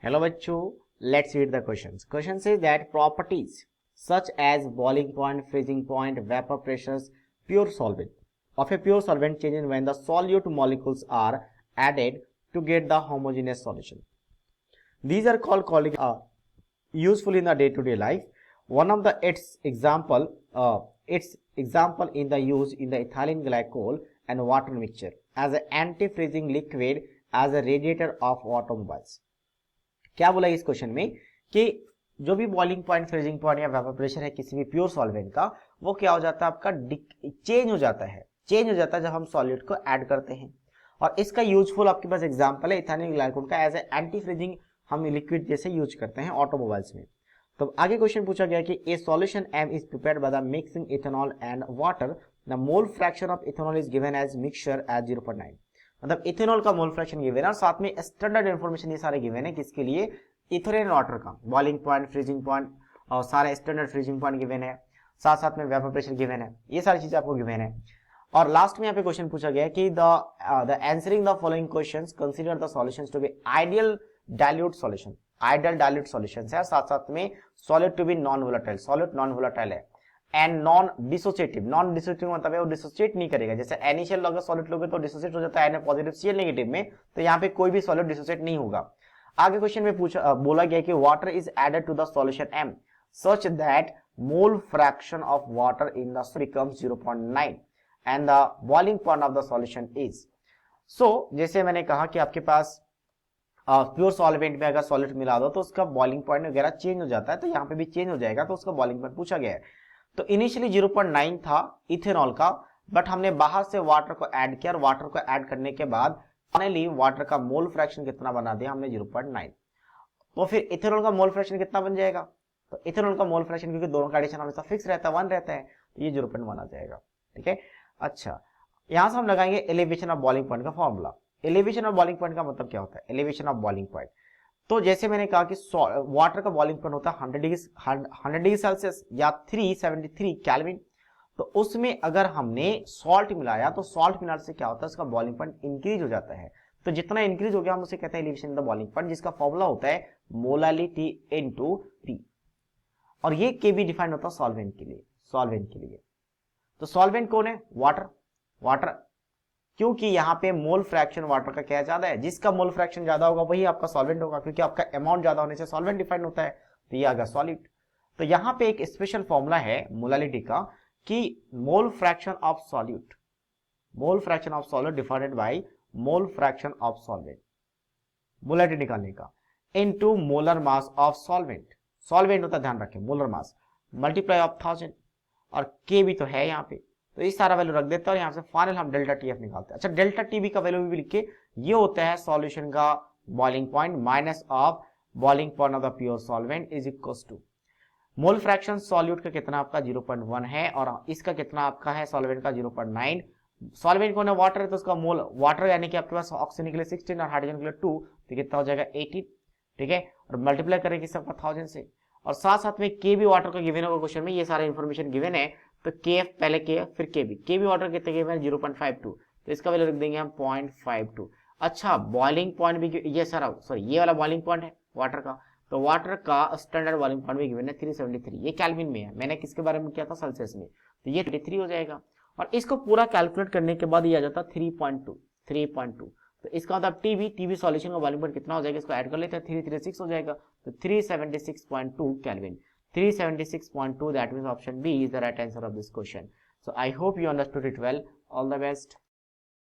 Hello बच्चों, let's read the questions. Question says that properties such as boiling point, freezing point, vapor pressures, pure solvent of a pure solvent change when the solute molecules are added to get the homogeneous solution. These are called useful in the day-to-day life. One of the its example in the use in the ethylene glycol and water mixture as an anti-freezing liquid as a radiator of automobiles. क्या बोला इस question में कि जो भी boiling point, freezing point या vapour pressure है किसी भी प्योर सॉल्वेंट का, वो क्या हो जाता है आपका चेंज हो जाता है जब हम सॉलिड को ऐड करते हैं। और इसका यूजफुल आपके पास एग्जांपल है इथाइल ग्लाइकोल का एज ए एंटी फ्रीजिंग हम लिक्विड जैसे यूज करते हैं ऑटोमोबाइल्स में। तो आगे क्वेश्चन पूछा गया कि a solution M is prepared by the mixing ethanol and water, the mole fraction of ethanol is given as mixture as 0.9। मतलब इथेनॉल का मोल फ्रैक्शन गिवन है और साथ में स्टैंडर्ड इंफॉर्मेशन ये सारे गिवन है किसके लिए, इथेनॉल एंड वाटर का, बॉइलिंग पॉइंट, फ्रीजिंग पॉइंट और सारे स्टैंडर्ड फ्रीजिंग पॉइंट गिवन है, साथ साथ में वेपर प्रेशर गिवन है, ये सारी चीजें आपको गिवन है। और लास्ट में यहाँ पे क्वेश्चन पूछा गया कि the answering the following questions consider the solutions to be ideal dilute solution, ideal dilute solutions है, साथ साथ में solid to be non volatile, solid non volatile है, and non dissociative, non dissociative मतलब है वो डिसोसिएट नहीं करेगा। जैसे NaCl अगर सॉलिड लोगे तो डिसोसिएट हो जाता है Na पॉजिटिव Cl नेगेटिव में, तो यहाँ पे कोई भी सॉलिड डिसोसिएट नहीं होगा। आगे क्वेश्चन में बोला गया कि water is added to the solution M such that mole fraction of water in the becomes 0.9 and the boiling point of the solution is, so जैसे मैंने कहा कि आपके पास प्योर सॉल्वेंट में अगर सॉलिड मिला दो तो उसका बॉइलिंग पॉइंट वगैरह चेंज हो जाता है, तो यहाँ पे भी चेंज हो जाएगा, तो उसका बॉइलिंग पॉइंट पूछा गया है। तो इनिशियली 0.9 था इथेनॉल का, बट हमने बाहर से वाटर को ऐड किया और वाटर को ऐड करने के बाद फाइनली वाटर का मोल फ्रैक्शन कितना बना दिया हमने 0.9। तो फिर इथेनॉल का मोल फ्रैक्शन कितना बन जाएगा, तो इथेनॉल का मोल फ्रैक्शन क्योंकि दोनों का एडिशन हमेशा फिक्स रहता है 1 रहता है, तो ये 0.1 आ जाएगा। ठीक है, अच्छा यहां से हम लगाएंगे एलिवेशन ऑफ बॉइलिंग पॉइंट का formula. Elevation of boiling point का मतलब क्या होता है, एलिवेशन ऑफ बॉइलिंग पॉइंट, तो जैसे मैंने कहा कि वाटर का बॉइलिंग पॉइंट होता है 100 डिग्री सेल्सियस या 373 केल्विन, तो उसमें अगर हमने सॉल्ट मिलाया तो सॉल्ट मिलाने से क्या होता है, उसका बॉइलिंग पॉइंट इंक्रीज हो जाता है। तो जितना इंक्रीज हो गया हम उसे कहते हैं elevation in the boiling point, जिसका फॉर्मूला होता है मोलालिटी इनटू P, और ये K भी डिफाइन होता है सॉल्वेंट के लिए। तो सॉल्वेंट कौन है, वाटर, क्योंकि यहाँ पे मोल फ्रैक्शन वाटर का क्या ज्यादा है, जिसका मोल फ्रैक्शन ज्यादा होगा वही आपका सॉल्वेंट होगा, क्योंकि आपका अमाउंट ज्यादा होने से सॉल्वेंट डिफाइन होता है, तो ये आ गया सॉलिड। तो यहाँ पे एक स्पेशल फॉर्मूला है मोलालिटी का कि मोल fraction of solid divided by mole fraction of solvent, molality निकालने का, into molar mass of solvent होता है, ध्यान रखें मोलर मास, मल्टीप्लाई ऑफ 1000, और K भी तो है यहाँ पे, तो इस सारा वैल्यू रख देते हैं और यहाँ से फाइनल हम डेल्टा TF निकालते हैं। अच्छा डेल्टा TB का वैल्यू भी लिख के, ये होता है सॉल्यूशन का boiling point minus of boiling point of the pure solvent is equals to mole fraction solute का कितना आपका 0.1 है और इसका कितना आपका है सॉल्वेंट का 0.9। सॉल्वेंट कौन है, वाटर है, तो उसका मोल वाटर यानी कि आपके पास ऑक्सीजन के लिए 16 और हाइड्रोजन के लिए 2, तो कितना हो जाएगा 18। ठीक है, और मल्टीप्लाई करेंगे सबका 1000 से, और साथ साथ में K भी वाटर का गिवन होगा क्वेश्चन में, ये सारे इन्फॉर्मेशन गिवन है, तो KF पहले KF फिर KB वाटर कितने गिवन है 0.52, तो इसका वैल्यू रख देंगे हम 0.52। अच्छा बॉइलिंग पॉइंट भी ये ये वाला बॉइलिंग पॉइंट है वाटर का, तो वाटर का स्टैंडर्ड बॉइलिंग पॉइंट भी गिवन है 373, ये केल्विन में है, मैंने किसके बारे में किया था सेल्सियस में, तो ये 23 हो जाएगा, और इसको पूरा कैलकुलेट करने के बाद ये आ जाता 3.2, तो इसका मतलब TB सॉल्यूशन का बॉइलिंग पॉइंट कितना हो जाएगा, इसको ऐड कर लेते हैं 336 हो जाएगा, तो 376.2 kelvin, 376.2, that means option B is the right answer of this question. So I hope you understood it well. All the best.